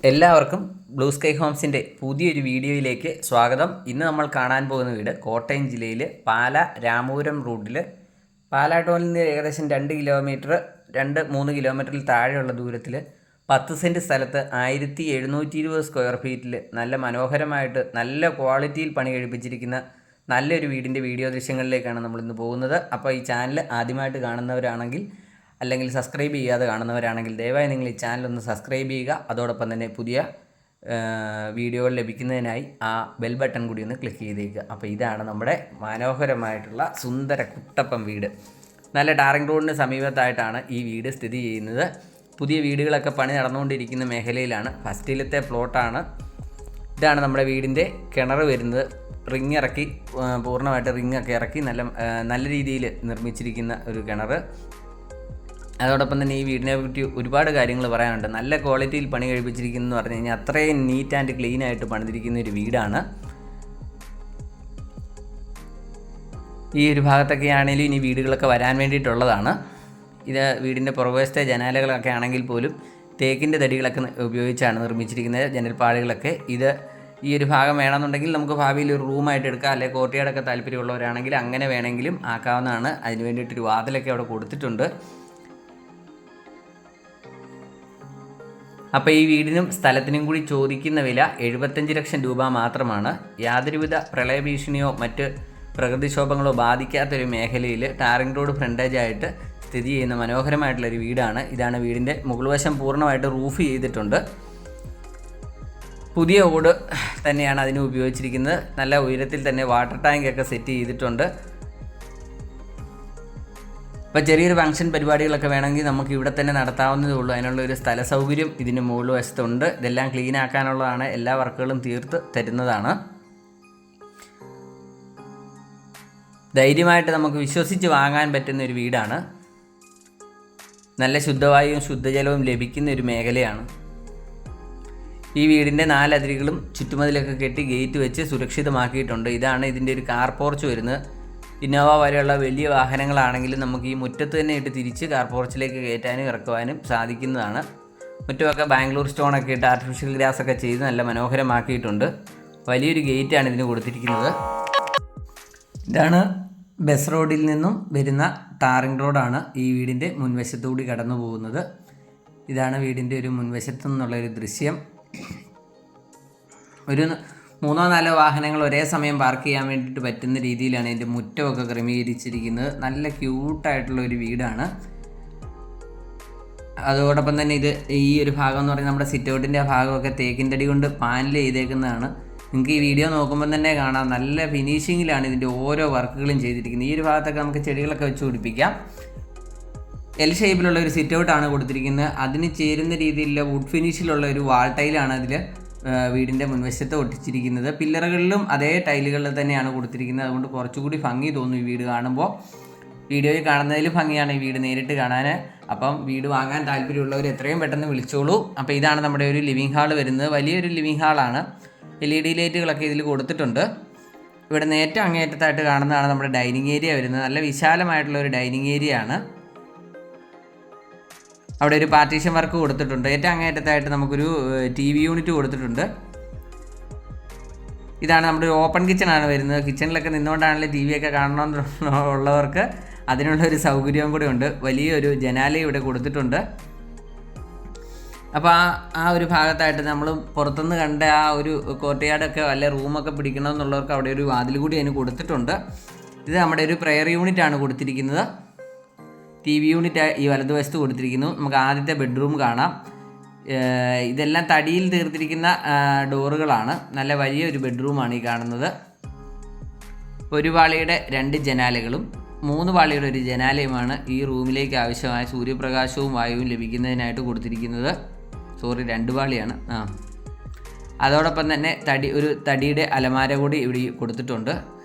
എല്ലാവർക്കും blue sky ഹോംസിൻ്റെ പുതിയൊരു വീഡിയോയിലേക്ക് സ്വാഗതം. ഇന്ന് നമ്മൾ കാണാൻ പോകുന്ന വീട് കോട്ടയം ജില്ലയിൽ പാല രാമപുരം റൂട്ടിൽ പാലാ ടൗണിൽ നിന്ന് ഏകദേശം 2-3 കിലോമീറ്ററിൽ താഴെയുള്ള ദൂരത്തിൽ 10 സെൻറ്റ് സ്ഥലത്ത് 1720 സ്ക്വയർ ഫീറ്റിൽ നല്ല മനോഹരമായിട്ട് നല്ല ക്വാളിറ്റിയിൽ പണി കഴിപ്പിച്ചിരിക്കുന്ന നല്ലൊരു വീടിൻ്റെ വീഡിയോ ദൃശ്യങ്ങളിലേക്കാണ് നമ്മളിന്ന് പോകുന്നത്. അപ്പോൾ ഈ ചാനൽ ആദ്യമായിട്ട് കാണുന്നവരാണെങ്കിൽ അല്ലെങ്കിൽ സബ്സ്ക്രൈബ് ചെയ്യാതെ കാണുന്നവരാണെങ്കിൽ ദയവായി നിങ്ങൾ ഈ ചാനലൊന്ന് സബ്സ്ക്രൈബ് ചെയ്യുക. അതോടൊപ്പം തന്നെ പുതിയ വീഡിയോകൾ ലഭിക്കുന്നതിനായി ആ ബെൽ ബട്ടൺ കൂടി ഒന്ന് ക്ലിക്ക് ചെയ്തേക്കുക. അപ്പോൾ ഇതാണ് നമ്മുടെ മനോഹരമായിട്ടുള്ള സുന്ദര കുട്ടപ്പൻ വീട്. നല്ല ടാറിംഗ് റോഡിന് സമീപത്തായിട്ടാണ് ഈ വീട് സ്ഥിതി ചെയ്യുന്നത്. പുതിയ വീടുകളൊക്കെ പണി നടന്നുകൊണ്ടിരിക്കുന്ന മേഖലയിലാണ്. ഫസ്റ്റിലത്തെ പ്ലോട്ടാണ്. ഇതാണ് നമ്മുടെ വീടിൻ്റെ കിണർ വരുന്നത്. റിങ് ഇറക്കി പൂർണ്ണമായിട്ട് റിങ്ങൊക്കെ ഇറക്കി നല്ല രീതിയിൽ നിർമ്മിച്ചിരിക്കുന്ന ഒരു കിണർ. അതോടൊപ്പം തന്നെ ഈ വീടിനെ പറ്റി ഒരുപാട് കാര്യങ്ങൾ പറയാനുണ്ട്. നല്ല ക്വാളിറ്റിയിൽ പണി കഴിപ്പിച്ചിരിക്കുന്നു പറഞ്ഞു കഴിഞ്ഞാൽ അത്രയും നീറ്റ് ആൻഡ് ക്ലീൻ ആയിട്ട് പണിതിരിക്കുന്ന ഒരു വീടാണ്. ഈ ഒരു ഭാഗത്തൊക്കെ ആണെങ്കിലും ഇനി വീടുകളൊക്കെ വരാൻ വേണ്ടിയിട്ടുള്ളതാണ്. ഇത് വീടിൻ്റെ പുറകുവശത്തെ ജനാലകളൊക്കെ ആണെങ്കിൽ പോലും തേക്കിൻ്റെ തടികളൊക്കെ ഉപയോഗിച്ചാണ് നിർമ്മിച്ചിരിക്കുന്നത്. ജനൽപ്പാളികളൊക്കെ ഈ ഒരു ഭാഗം വേണമെന്നുണ്ടെങ്കിൽ നമുക്ക് ഭാവിയിൽ ഒരു റൂമായിട്ട് എടുക്കാം, അല്ലെങ്കിൽ കോർട്ടിയാടൊക്കെ താല്പര്യമുള്ളവരാണെങ്കിൽ അങ്ങനെ വേണമെങ്കിലും ആക്കാവുന്നതാണ്. അതിന് വേണ്ടിയിട്ടൊരു വാതിലൊക്കെ അവിടെ കൊടുത്തിട്ടുണ്ട്. അപ്പോൾ ഈ വീടിനും സ്ഥലത്തിനും കൂടി ചോദിക്കുന്ന വില 75 ലക്ഷം രൂപ മാത്രമാണ്. യാതൊരുവിധ പ്രളയഭീഷണിയോ മറ്റ് പ്രകൃതിക്ഷോഭങ്ങളോ ബാധിക്കാത്തൊരു മേഖലയിൽ ടാറിംഗ് റോഡ് ഫ്രണ്ടേജായിട്ട് സ്ഥിതി ചെയ്യുന്ന മനോഹരമായിട്ടുള്ളൊരു വീടാണ്. ഇതാണ് വീടിൻ്റെ മുകൾ വശം പൂർണ്ണമായിട്ട് റൂഫ് ചെയ്തിട്ടുണ്ട്. പുതിയ ഓട് തന്നെയാണ് അതിന് ഉപയോഗിച്ചിരിക്കുന്നത്. നല്ല ഉയരത്തിൽ തന്നെ വാട്ടർ ടാങ്കൊക്കെ സെറ്റ് ചെയ്തിട്ടുണ്ട്. അപ്പോൾ ചെറിയൊരു ഫംഗ്ഷൻ പരിപാടികളൊക്കെ വേണമെങ്കിൽ നമുക്ക് ഇവിടെ തന്നെ നടത്താവുന്നതേ ഉള്ളൂ. അതിനുള്ള ഒരു സ്ഥല സൗകര്യം ഇതിന് മുകളിൽ വശത്തുണ്ട്. ഇതെല്ലാം ക്ലീൻ ആക്കാനുള്ളതാണ്. എല്ലാ വർക്കുകളും തീർത്ത് തരുന്നതാണ്. ധൈര്യമായിട്ട് നമുക്ക് വിശ്വസിച്ച് വാങ്ങാൻ പറ്റുന്ന ഒരു വീടാണ്. നല്ല ശുദ്ധവായുവും ശുദ്ധജലവും ലഭിക്കുന്ന ഒരു മേഖലയാണ്. ഈ വീടിൻ്റെ 4 അതിരുകളും ചുറ്റുമതിലൊക്കെ കെട്ടി ഗേറ്റ് വെച്ച് സുരക്ഷിതമാക്കിയിട്ടുണ്ട്. ഇതാണ് ഇതിൻ്റെ ഒരു കാർ പോർച്ച് വരുന്നത്. ഇന്നോവ വരെയുള്ള വലിയ വാഹനങ്ങളാണെങ്കിലും നമുക്ക് ഈ മുറ്റത്ത് തന്നെ ഇട്ട് തിരിച്ച് കാർ പോർച്ചിലേക്ക് കയറ്റാനും ഇറക്കുവാനും സാധിക്കുന്നതാണ്. മുറ്റമൊക്കെ ബാംഗ്ലൂർ സ്റ്റോണൊക്കെ ഇട്ട് ആർട്ടിഫിഷ്യൽ ഗ്രാസൊക്കെ ചെയ്ത് നല്ല മനോഹരമാക്കിയിട്ടുണ്ട്. വലിയൊരു ഗേറ്റാണ് ഇതിന് കൊടുത്തിരിക്കുന്നത്. ഇതാണ് ബസ് റോഡിൽ നിന്നും വരുന്ന ടാറിംഗ് റോഡാണ് ഈ വീടിൻ്റെ മുൻവശത്തുകൂടി കടന്നു പോകുന്നത്. ഇതാണ് വീടിൻ്റെ ഒരു മുൻവശത്തു നിന്നുള്ളൊരു ദൃശ്യം. ഒരു 3-4 വാഹനങ്ങൾ ഒരേ സമയം പാർക്ക് ചെയ്യാൻ വേണ്ടിയിട്ട് പറ്റുന്ന രീതിയിലാണ് ഇതിൻ്റെ മുറ്റമൊക്കെ ക്രമീകരിച്ചിരിക്കുന്നത്. നല്ല ക്യൂട്ടായിട്ടുള്ള ഒരു വീടാണ്. അതോടൊപ്പം തന്നെ ഈ ഒരു ഭാഗം എന്ന് പറഞ്ഞാൽ നമ്മുടെ സിറ്റ് ഔട്ടിൻ്റെ ആ ഭാഗമൊക്കെ തേക്കിൻ്റെ അടി കൊണ്ട് പാനൽ ചെയ്തേക്കുന്നതാണ്. നിങ്ങൾക്ക് ഈ വീഡിയോ നോക്കുമ്പോൾ തന്നെ കാണാം നല്ല ഫിനിഷിങ്ങിലാണ് ഇതിൻ്റെ ഓരോ വർക്കുകളും ചെയ്തിരിക്കുന്നത്. ഈ ഒരു ഭാഗത്തൊക്കെ നമുക്ക് ചെടികളൊക്കെ വെച്ച് പിടിപ്പിക്കാം. എൽ ഷേപ്പിലുള്ള ഒരു സിറ്റ് ഔട്ടാണ് കൊടുത്തിരിക്കുന്നത്. അതിന് ചേരുന്ന രീതിയിലുള്ള വുഡ് ഫിനിഷിലുള്ള ഒരു വാൾ ടൈലാണ് അതിൽ വീടിൻ്റെ മുൻവശത്ത് ഒട്ടിച്ചിരിക്കുന്നത്. പില്ലറുകളിലും അതേ ടൈലുകളിൽ തന്നെയാണ് കൊടുത്തിരിക്കുന്നത്. അതുകൊണ്ട് കുറച്ചുകൂടി ഭംഗി തോന്നും ഈ വീട് കാണുമ്പോൾ. വീഡിയോയിൽ കാണുന്നതിൽ ഭംഗിയാണ് ഈ വീട് നേരിട്ട് കാണാൻ. അപ്പം വീട് വാങ്ങാൻ താല്പര്യമുള്ളവർ എത്രയും പെട്ടെന്ന് വിളിച്ചോളൂ. അപ്പോൾ ഇതാണ് നമ്മുടെ ഒരു ലിവിങ് ഹാൾ വരുന്നത്. വലിയൊരു ലിവിങ് ഹാളാണ്. LED ലൈറ്റുകളൊക്കെ ഇതിൽ കൊടുത്തിട്ടുണ്ട്. ഇവിടെ ഏറ്റവും അങ്ങേറ്റത്തായിട്ട് കാണുന്നതാണ് നമ്മുടെ ഡൈനിങ് ഏരിയ വരുന്നത്. നല്ല വിശാലമായിട്ടുള്ള ഒരു ഡൈനിങ് ഏരിയ ആണ്. അവിടെ ഒരു പാർട്ടീഷൻ വർക്ക് കൊടുത്തിട്ടുണ്ട്. ഏറ്റവും അങ്ങേറ്റത്തായിട്ട് നമുക്കൊരു TV യൂണിറ്റ് കൊടുത്തിട്ടുണ്ട്. ഇതാണ് നമ്മുടെ ഒരു ഓപ്പൺ കിച്ചണാണ് വരുന്നത്. കിച്ചണിലൊക്കെ നിന്നുകൊണ്ടാണല്ലോ TV ഒക്കെ കാണണമെന്നുള്ളവർക്ക് അതിനുള്ളൊരു സൗകര്യവും കൂടെ ഉണ്ട്. വലിയൊരു ജനാല ഇവിടെ കൊടുത്തിട്ടുണ്ട്. അപ്പോൾ ആ ഒരു ഭാഗത്തായിട്ട് നമ്മൾ പുറത്തുനിന്ന് കണ്ട ആ ഒരു കോർട്ട്യാർഡൊക്കെ വല്ല റൂമൊക്കെ പിടിക്കണമെന്നുള്ളവർക്ക് അവിടെ ഒരു വാതിൽ കൂടി അതിന് കൊടുത്തിട്ടുണ്ട്. ഇത് നമ്മുടെ ഒരു പ്രെയർ യൂണിറ്റാണ് കൊടുത്തിരിക്കുന്നത്. TV യൂണിറ്റ് ഈ വലതുവശത്ത് കൊടുത്തിരിക്കുന്നു. നമുക്ക് ആദ്യത്തെ ബെഡ്റൂം കാണാം. ഇതെല്ലാം തടിയിൽ തീർത്തിരിക്കുന്ന ഡോറുകളാണ്. നല്ല വലിയൊരു ബെഡ്റൂമാണ് ഈ കാണുന്നത്. ഒരു പാളിയുടെ 2 ജനാലകളും 3 പാളിയുടെ ഒരു ജനാലയുമാണ് ഈ റൂമിലേക്ക് ആവശ്യമായ സൂര്യപ്രകാശവും വായുവും ലഭിക്കുന്നതിനായിട്ട് കൊടുത്തിരിക്കുന്നത്. 2 പാളിയാണ്. അതോടൊപ്പം തന്നെ തടിയുടെ അലമാര കൂടി ഇവിടെ കൊടുത്തിട്ടുണ്ട്.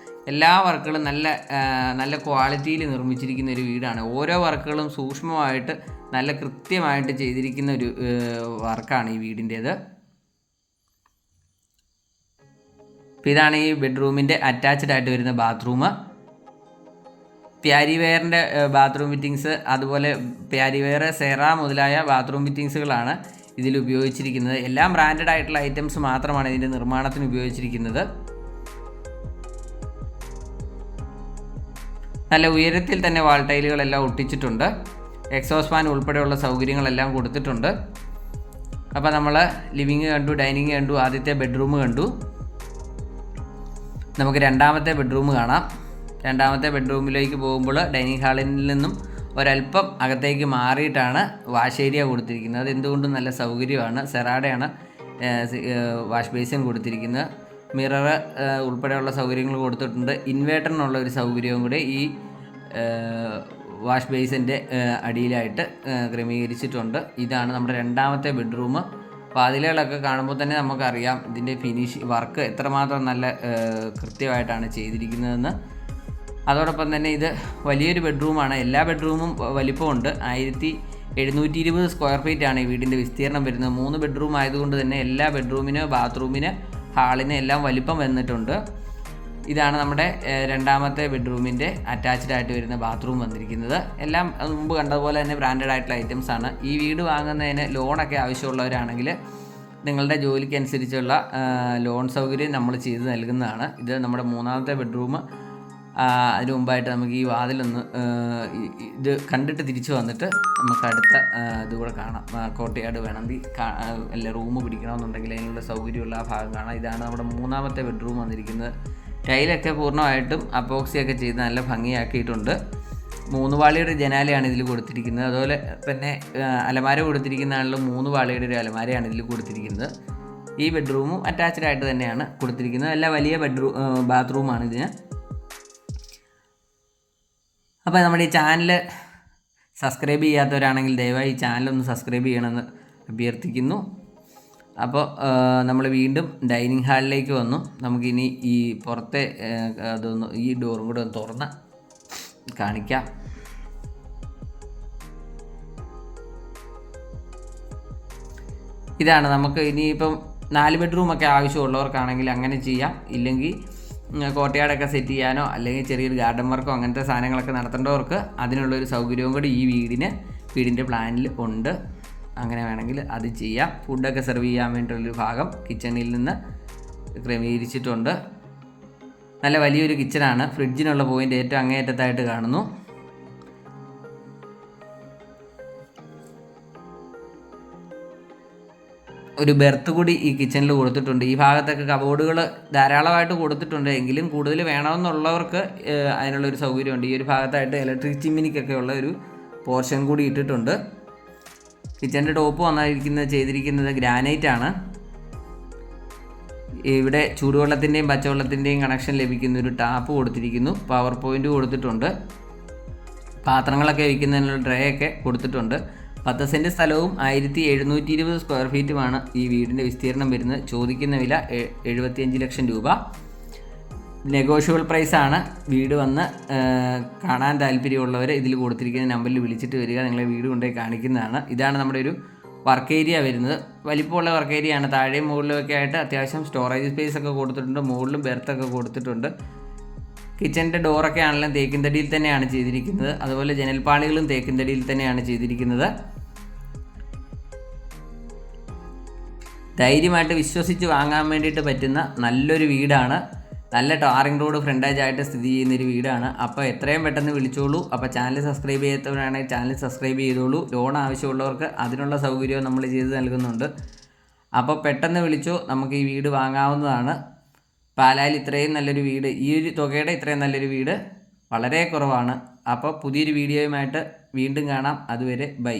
എല്ലാ വർക്കുകളും നല്ല ക്വാളിറ്റിയിൽ നിർമ്മിച്ചിരിക്കുന്ന ഒരു വീടാണ്. ഓരോ വർക്കുകളും സൂക്ഷ്മമായിട്ട് നല്ല കൃത്യമായിട്ട് ചെയ്തിരിക്കുന്ന ഒരു വർക്കാണ് ഈ വീടിൻ്റേത്. അപ്പോൾ ഇതാണ് ഈ ബെഡ്റൂമിൻ്റെ അറ്റാച്ച്ഡ് ആയിട്ട് വരുന്ന ബാത്റൂം. പ്യാരി വെയറിൻ്റെ ബാത്റൂം ഫിറ്റിങ്സ്, അതുപോലെ പ്യാരി വെയർ, സെറ മുതലായ ബാത്റൂം ഫിറ്റിങ്സുകളാണ് ഇതിൽ ഉപയോഗിച്ചിരിക്കുന്നത്. എല്ലാം ബ്രാൻഡഡ് ആയിട്ടുള്ള ഐറ്റംസ് മാത്രമാണ് ഇതിൻ്റെ നിർമ്മാണത്തിന് ഉപയോഗിച്ചിരിക്കുന്നത്. നല്ല ഉയരത്തിൽ തന്നെ വാൾ ടൈലുകളെല്ലാം ഒട്ടിച്ചിട്ടുണ്ട്. എക്സോസ് ഫാൻ ഉൾപ്പെടെയുള്ള സൗകര്യങ്ങളെല്ലാം കൊടുത്തിട്ടുണ്ട്. അപ്പോൾ നമ്മൾ ലിവിങ് കണ്ടു, ഡൈനിങ് കണ്ടു, ആദ്യത്തെ ബെഡ്റൂം കണ്ടു. നമുക്ക് രണ്ടാമത്തെ ബെഡ്റൂം കാണാം. രണ്ടാമത്തെ ബെഡ്റൂമിലേക്ക് പോകുമ്പോൾ ഡൈനിങ് ഹാളിൽ നിന്നും ഒരല്പം അകത്തേക്ക് മാറിയിട്ടാണ് വാഷ് ഏരിയ കൊടുത്തിരിക്കുന്നത്. അത് എന്തുകൊണ്ടും നല്ല സൗകര്യമാണ്. സെറാഡയാണ് വാഷ് ബേസിൻ കൊടുത്തിരിക്കുന്നത്. മിറർ ഉൾപ്പെടെയുള്ള സൗകര്യങ്ങൾ കൊടുത്തിട്ടുണ്ട്. ഇൻവേർട്ടറിനുള്ള ഒരു സൗകര്യവും കൂടി ഈ വാഷ് ബേസിൻ്റെ അടിയിലായിട്ട് ക്രമീകരിച്ചിട്ടുണ്ട്. ഇതാണ് നമ്മുടെ രണ്ടാമത്തെ ബെഡ്റൂം. വാതിലുകളൊക്കെ കാണുമ്പോൾ തന്നെ നമുക്കറിയാം ഇതിൻ്റെ വർക്ക് എത്രമാത്രം നല്ല കൃത്യമായിട്ടാണ് ചെയ്തിരിക്കുന്നതെന്ന്. അതോടൊപ്പം തന്നെ ഇത് വലിയൊരു ബെഡ്റൂമാണ്. എല്ലാ ബെഡ്റൂമും വലിപ്പമുണ്ട്. 1720 സ്ക്വയർ ഫീറ്റാണ് ഈ വീടിൻ്റെ വിസ്തീർണം വരുന്നത്. 3 ബെഡ്റൂം ആയതുകൊണ്ട് തന്നെ എല്ലാ ബെഡ്റൂമിന്, ബാത്റൂമിന്, ഹാളിന് എല്ലാം വലിപ്പം വന്നിട്ടുണ്ട്. ഇതാണ് നമ്മുടെ രണ്ടാമത്തെ ബെഡ്റൂമിൻ്റെ അറ്റാച്ച്ഡ് ആയിട്ട് വരുന്ന ബാത്റൂം വന്നിരിക്കുന്നത്. എല്ലാം മുമ്പ് കണ്ടതുപോലെ തന്നെ ബ്രാൻഡഡ് ആയിട്ടുള്ള ഐറ്റംസ് ആണ്. ഈ വീട് വാങ്ങുന്നതിന് ലോണൊക്കെ ആവശ്യമുള്ളവരാണെങ്കിൽ നിങ്ങളുടെ ജോലിക്കനുസരിച്ചുള്ള ലോൺ സൗകര്യം നമ്മൾ ചെയ്ത് നൽകുന്നതാണ്. ഇത് നമ്മുടെ മൂന്നാമത്തെ ബെഡ്റൂം. അതിന് മുമ്പായിട്ട് നമുക്ക് ഈ വാതിലൊന്ന് ഇത് കണ്ടിട്ട് തിരിച്ചു വന്നിട്ട് നമുക്ക് അടുത്ത ഇതുകൂടെ കാണാം. കോട്ടയാട് വേണമെങ്കിൽ അല്ല റൂം പിടിക്കണമെന്നുണ്ടെങ്കിൽ അതിനുള്ള സൗകര്യമുള്ള ആ ഭാഗം കാണാം. ഇതാണ് നമ്മുടെ മൂന്നാമത്തെ ബെഡ്റൂം വന്നിരിക്കുന്നത്. ടൈലൊക്കെ പൂർണ്ണമായിട്ടും അപ്പോക്സിയൊക്കെ ചെയ്ത് നല്ല ഭംഗിയാക്കിയിട്ടുണ്ട്. 3 പാളിയുടെ ജനാലയാണ് ഇതിൽ കൊടുത്തിരിക്കുന്നത്. അതുപോലെ തന്നെ അലമാര കൊടുത്തിരിക്കുന്നതാണല്ലോ 3 പാളിയുടെ ഒരു അലമാരയാണ് ഇതിൽ കൊടുത്തിരിക്കുന്നത്. ഈ ബെഡ്റൂമും അറ്റാച്ച്ഡ് ആയിട്ട് തന്നെയാണ് കൊടുത്തിരിക്കുന്നത്. നല്ല വലിയ ബാത്റൂമാണ് ഇതിന്. അപ്പോൾ നമ്മുടെ ഈ ചാനൽ സബ്സ്ക്രൈബ് ചെയ്യാത്തവരാണെങ്കിൽ ദയവായി ഈ ചാനലൊന്ന് സബ്സ്ക്രൈബ് ചെയ്യണമെന്ന് അഭ്യർത്ഥിക്കുന്നു. അപ്പോൾ നമ്മൾ വീണ്ടും ഡൈനിങ് ഹാളിലേക്ക് വന്നു. നമുക്കിനി ഈ പുറത്തെ അതൊന്ന് ഈ ഡോറും കൂടെ ഒന്ന് തുറന്ന് കാണിക്കാം. ഇതാണ് നമുക്ക് ഇനിയിപ്പം 4 ബെഡ്റൂമൊക്കെ ആവശ്യമുള്ളവർക്കാണെങ്കിൽ അങ്ങനെ ചെയ്യാം. ഇല്ലെങ്കിൽ കോട്ടയാടൊക്കെ സെറ്റ് ചെയ്യാനോ അല്ലെങ്കിൽ ചെറിയൊരു ഗാർഡൻ വർക്കോ അങ്ങനത്തെ സാധനങ്ങളൊക്കെ നടത്തേണ്ടവർക്ക് അതിനുള്ളൊരു സൗകര്യവും കൂടി ഈ വീടിൻ്റെ പ്ലാനിൽ ഉണ്ട്. അങ്ങനെ വേണമെങ്കിൽ അത് ചെയ്യാം. ഫുഡൊക്കെ സെർവ് ചെയ്യാൻ വേണ്ടിയുള്ളൊരു ഭാഗം കിച്ചണിൽ നിന്ന് ക്രമീകരിച്ചിട്ടുണ്ട്. നല്ല വലിയൊരു കിച്ചണാണ്. ഫ്രിഡ്ജിനുള്ള പോയിൻ്റ് ഏറ്റവും അങ്ങേയറ്റത്തായിട്ട് കാണുന്നു. ഒരു ബെർത്ത് കൂടി ഈ കിച്ചണിൽ കൊടുത്തിട്ടുണ്ട്. ഈ ഭാഗത്തൊക്കെ കബോർഡുകൾ ധാരാളമായിട്ട് കൊടുത്തിട്ടുണ്ട്. എങ്കിലും കൂടുതൽ വേണമെന്നുള്ളവർക്ക് അതിനുള്ളൊരു സൗകര്യമുണ്ട്. ഈ ഒരു ഭാഗത്തായിട്ട് ഇലക്ട്രിക് ചിമ്മിനിക്കൊക്കെ ഉള്ള ഒരു പോർഷൻ കൂടി ഇട്ടിട്ടുണ്ട്. കിച്ചൻ്റെ ടോപ്പ് ചെയ്തിരിക്കുന്നത് ഗ്രാനൈറ്റ് ആണ്. ഇവിടെ ചൂടുവെള്ളത്തിൻ്റെയും പച്ചവെള്ളത്തിൻ്റെയും കണക്ഷൻ ലഭിക്കുന്ന ഒരു ടാപ്പ് കൊടുത്തിരിക്കുന്നു. പവർ പോയിൻ്റ് കൊടുത്തിട്ടുണ്ട്. പാത്രങ്ങളൊക്കെ വയ്ക്കുന്നതിനുള്ള ട്രേ ഒക്കെ കൊടുത്തിട്ടുണ്ട്. 10 സെൻറ്റ് സ്ഥലവും 1720 സ്ക്വയർ ഫീറ്റുമാണ് ഈ വീടിൻ്റെ വിസ്തീർണം വരുന്നത്. ചോദിക്കുന്ന വില 75 ലക്ഷം രൂപ. നെഗോഷ്യബിൾ പ്രൈസാണ്. വീട് വന്ന് കാണാൻ താല്പര്യമുള്ളവർ ഇതിൽ കൊടുത്തിരിക്കുന്ന നമ്പറിൽ വിളിച്ചിട്ട് വരിക. നിങ്ങളെ വീട് കൊണ്ടുപോയി കാണിക്കുന്നതാണ്. ഇതാണ് നമ്മുടെ ഒരു വർക്ക് ഏരിയ വരുന്നത്. വലിപ്പമുള്ള വർക്ക് ഏരിയ ആണ്. താഴെയും മുകളിലുമൊക്കെ ആയിട്ട് അത്യാവശ്യം സ്റ്റോറേജ് സ്പേസ് ഒക്കെ കൊടുത്തിട്ടുണ്ട്. മുകളിലും ബെർത്തൊക്കെ കൊടുത്തിട്ടുണ്ട്. കിച്ചൻ്റെ ഡോറൊക്കെ ആണെങ്കിലും തേക്കിൻ തടിയിൽ തന്നെയാണ് ചെയ്തിരിക്കുന്നത്. അതുപോലെ ജനൽപ്പാളികളും തേക്കിൻ തടിയിൽ തന്നെയാണ് ചെയ്തിരിക്കുന്നത്. ധൈര്യമായിട്ട് വിശ്വസിച്ച് വാങ്ങാൻ വേണ്ടിയിട്ട് പറ്റുന്ന നല്ലൊരു വീടാണ്. നല്ല ടാറിംഗ് റോഡ് ഫ്രണ്ടേജ് ആയിട്ട് സ്ഥിതി ചെയ്യുന്നൊരു വീടാണ്. അപ്പോൾ എത്രയും പെട്ടെന്ന് വിളിച്ചോളൂ. അപ്പോൾ ചാനൽ സബ്സ്ക്രൈബ് ചെയ്യാത്തവരാണെങ്കിൽ ചാനൽ സബ്സ്ക്രൈബ് ചെയ്തോളൂ. ലോൺ ആവശ്യമുള്ളവർക്ക് അതിനുള്ള സൗകര്യവും നമ്മൾ ചെയ്ത് നൽകുന്നുണ്ട്. അപ്പോൾ പെട്ടെന്ന് വിളിച്ചോ, നമുക്ക് ഈ വീട് വാങ്ങാവുന്നതാണ്. പാലായിൽ ഇത്രയും നല്ലൊരു വീട്, ഈ ഒരു തുകയുടെ ഇത്രയും നല്ലൊരു വീട് വളരെ കുറവാണ്. അപ്പോൾ പുതിയൊരു വീഡിയോയുമായിട്ട് വീണ്ടും കാണാം. അതുവരെ ബൈ.